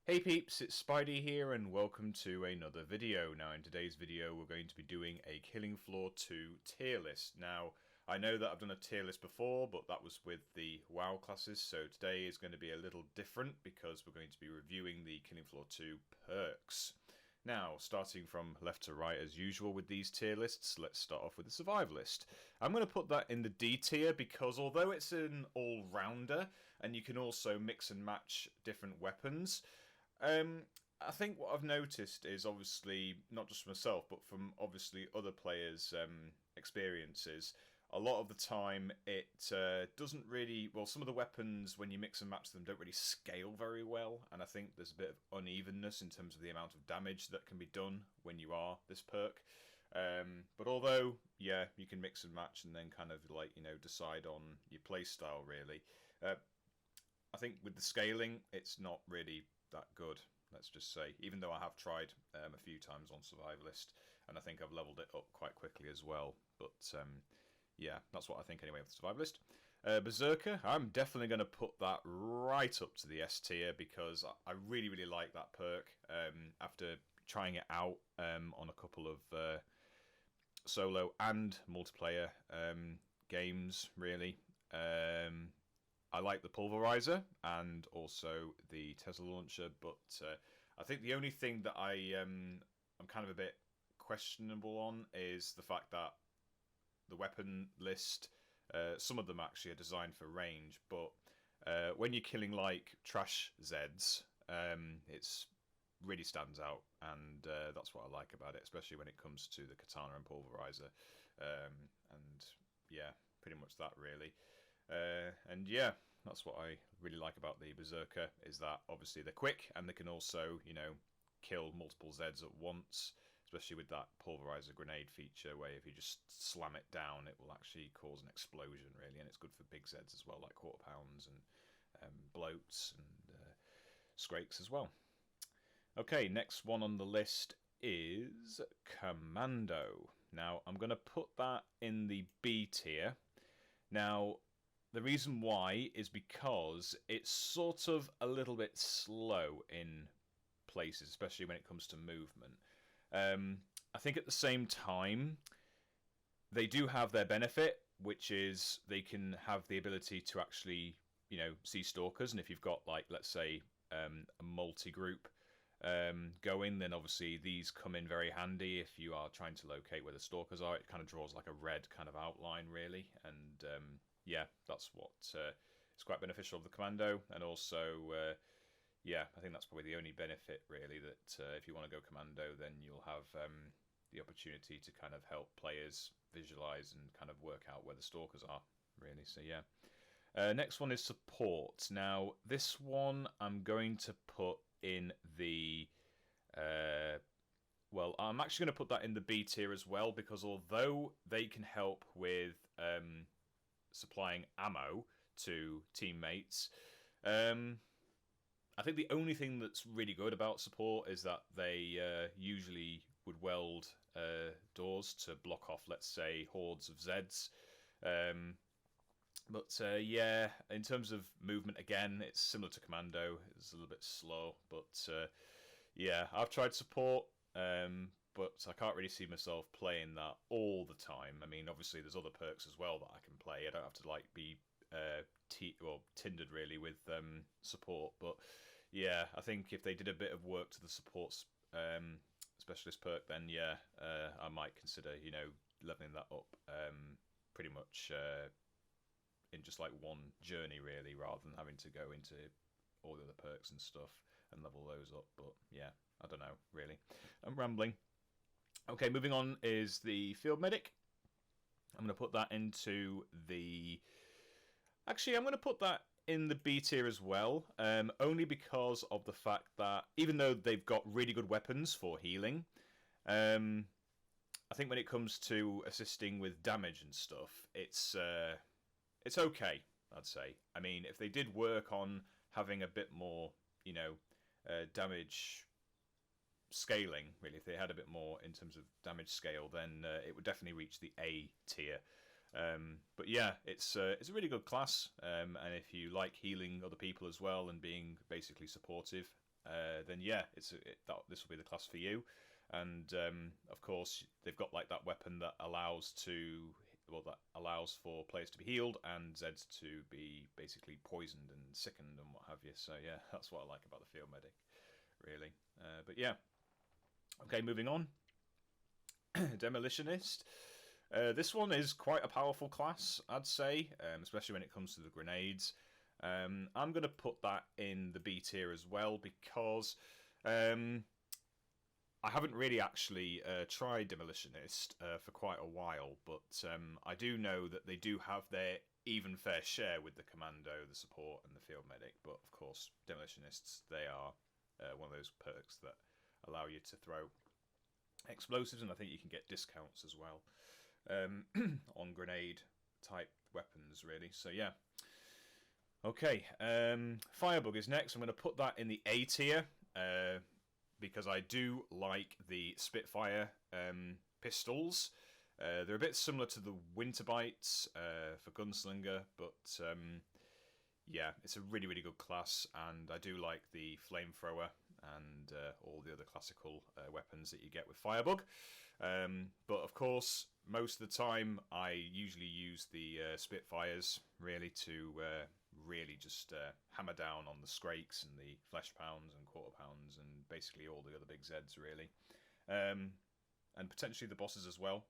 Hey peeps, it's Spidey here and welcome to another video. Now in today's video we're going to be doing a Killing Floor 2 tier list. Now I know that I've done a tier list before, but that was with the WoW classes, so today is going to be a little different because we're going to be reviewing the Killing Floor 2 perks. Now, starting from left to right as usual with these tier lists, let's start off with the Survivalist. I'm going to put that in the D tier because although it's an all-rounder and you can also mix and match different weapons, I think what I've noticed is obviously, not just from myself, but from obviously other players' experiences, a lot of the time it doesn't really, well, some of the weapons, when you mix and match them, don't really scale very well, and I think there's a bit of unevenness in terms of the amount of damage that can be done when you are this perk. But although, yeah, you can mix and match and then kind of like, decide on your playstyle really, I think with the scaling, it's not really that good, let's just say, even though I have tried a few times on Survivalist, and I think I've leveled it up quite quickly as well. But yeah, that's what I think anyway of the Survivalist. Berserker, I'm definitely going to put that right up to the S tier because I really, really like that perk. After trying it out on a couple of solo and multiplayer games, really. I like the pulverizer and also the Tesla launcher, but I think the only thing that I'm kind of a bit questionable on is the fact that the weapon list, some of them actually are designed for range, but when you're killing like trash Zeds, it's really stands out, and that's what I like about it, especially when it comes to the katana and pulverizer, and yeah, pretty much that really. And yeah, that's what I really like about the Berserker, is that obviously they're quick and they can also, kill multiple Zeds at once, especially with that pulverizer grenade feature where if you just slam it down it will actually cause an explosion really, and it's good for big Zeds as well, like quarter pounds and bloats and scrakes as well. Okay, next one on the list is Commando. Now I'm going to put that in the B tier. Now the reason why is because it's sort of a little bit slow in places, especially when it comes to movement. I think at the same time, they do have their benefit, which is they can have the ability to actually, see stalkers. And if you've got, like, let's say, a multi-group going, then obviously these come in very handy if you are trying to locate where the stalkers are. It kind of draws like a red kind of outline, really. And yeah, that's what is quite beneficial of the Commando. And also, yeah, I think that's probably the only benefit, really, that if you want to go Commando, then you'll have the opportunity to kind of help players visualize and kind of work out where the stalkers are, really. So, yeah. Next one is Support. Now, this one I'm going to put in the... well, I'm actually going to put that in the B tier as well, because although they can help with supplying ammo to teammates, I think the only thing that's really good about Support is that they usually would weld doors to block off, let's say, hordes of Zeds. But yeah, in terms of movement, again, it's similar to Commando. It's a little bit slow, but yeah, I've tried Support, but I can't really see myself playing that all the time. I mean, obviously, there's other perks as well that I can play. I don't have to like be tindered really with Support, but yeah, I think if they did a bit of work to the Support specialist perk, then yeah, I might consider leveling that up pretty much in just like one journey really, rather than having to go into all the other perks and stuff and level those up. But yeah, I don't know really, I'm rambling. Okay, moving on is the Field Medic. I'm going to put that into the... Actually, I'm going to put that in the B tier as well, only because of the fact that even though they've got really good weapons for healing, I think when it comes to assisting with damage and stuff, it's okay, I'd say. I mean, if they did work on having a bit more, damage scaling, really, if they had a bit more in terms of damage scale, then it would definitely reach the A tier. But yeah, it's a really good class, and if you like healing other people as well and being basically supportive, then yeah, this will be the class for you. And of course, they've got like that weapon that allows for players to be healed and Zeds to be basically poisoned and sickened and what have you. So yeah, that's what I like about the field medic, really. But yeah, okay, moving on. Demolitionist. This one is quite a powerful class, I'd say, especially when it comes to the grenades. I'm going to put that in the B tier as well because I haven't really actually tried Demolitionist for quite a while, but I do know that they do have their even fair share with the Commando, the Support, and the Field Medic. But of course, Demolitionists, they are one of those perks that allow you to throw explosives, and I think you can get discounts as well on grenade-type weapons, really. So yeah. Okay, Firebug is next. I'm going to put that in the A tier. Because I do like the Spitfire pistols. They're a bit similar to the Winterbites for Gunslinger, but yeah, it's a really, really good class, and I do like the Flamethrower and all the other classical weapons that you get with Firebug. But of course, most of the time, I usually use the Spitfires, really, to really just hammer down on the Skrakes and the Flesh Pounds and Quarter Pounds and basically all the other big Zeds, really. And potentially the bosses as well.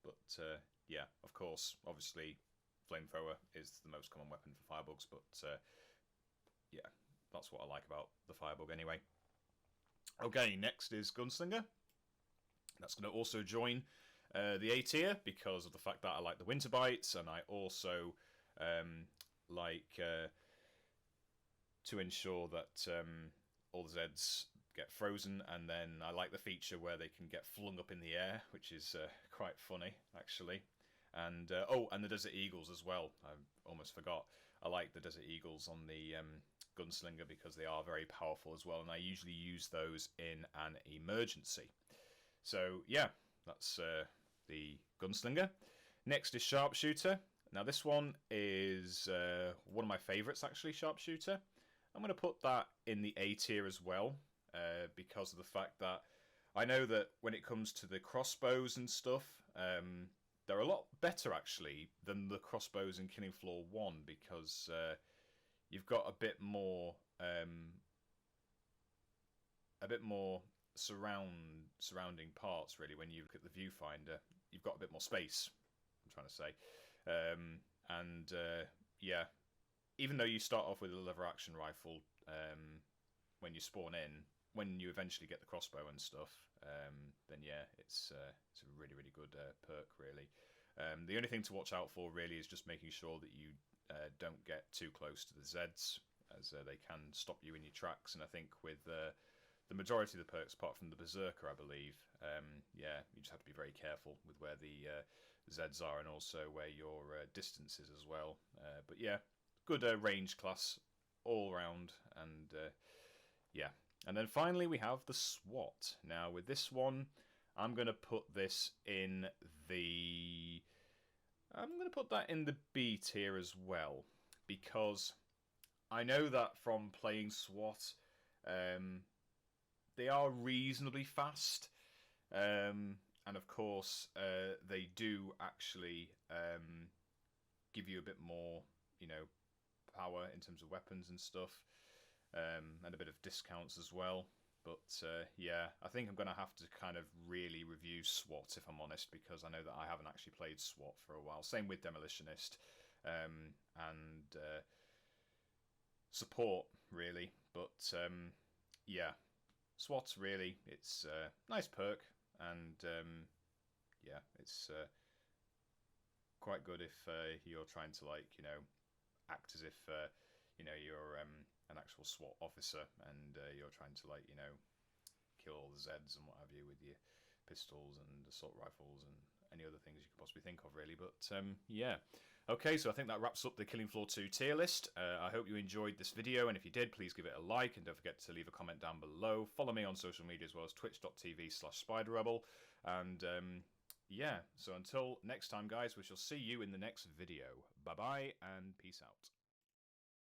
But yeah, of course, obviously, Flamethrower is the most common weapon for Firebugs, but yeah, that's what I like about the Firebug anyway. Okay, next is Gunslinger. That's going to also join the A tier because of the fact that I like the Winterbites, and I also like to ensure that all the Zeds get frozen, and then I like the feature where they can get flung up in the air, which is quite funny, actually. And oh, and the Desert Eagles as well. I almost forgot. I like the Desert Eagles on the Gunslinger because they are very powerful as well, and I usually use those in an emergency. So yeah, that's the Gunslinger. Next is Sharpshooter. Now this one is one of my favourites, actually, Sharpshooter. I'm going to put that in the A tier as well because of the fact that I know that when it comes to the crossbows and stuff, they're a lot better, actually, than the crossbows in Killing Floor 1 because you've got a bit more surrounding parts, really. When you look at the viewfinder, you've got a bit more space, I'm trying to say. Yeah, even though you start off with a lever action rifle when you spawn in, when you eventually get the crossbow and stuff, then yeah, it's a really, really good perk, really. The only thing to watch out for, really, is just making sure that you don't get too close to the Zeds, as they can stop you in your tracks. And I think with the majority of the perks, apart from the Berserker, I believe, yeah, you just have to be very careful with where the Zeds are and also where your distance is as well. But yeah, good range class all round, and yeah. And then finally we have the SWAT. Now with this one, I'm going to put this in the... I'm going to put that in the B tier as well, because I know that from playing SWAT, they are reasonably fast, and of course they do actually give you a bit more, you know, power in terms of weapons and stuff, and a bit of discounts as well. But yeah, I think I'm going to have to kind of really review SWAT, if I'm honest, because I know that I haven't actually played SWAT for a while. Same with Demolitionist and Support, really. But yeah, SWAT, really, it's a nice perk, and yeah, it's quite good if you're trying to, like, you know, act as if you know, you're an actual SWAT officer, and you're trying to, like, you know, kill all the Zeds and what have you with your pistols and assault rifles and any other things you could possibly think of, really. But yeah, okay, so I think that wraps up the Killing Floor 2 tier list. I hope you enjoyed this video, and if you did, please give it a like, and don't forget to leave a comment down below. Follow me on social media as well as twitch.tv/SpiderRebel, and yeah, so until next time, guys, we shall see you in the next video. Bye bye and peace out.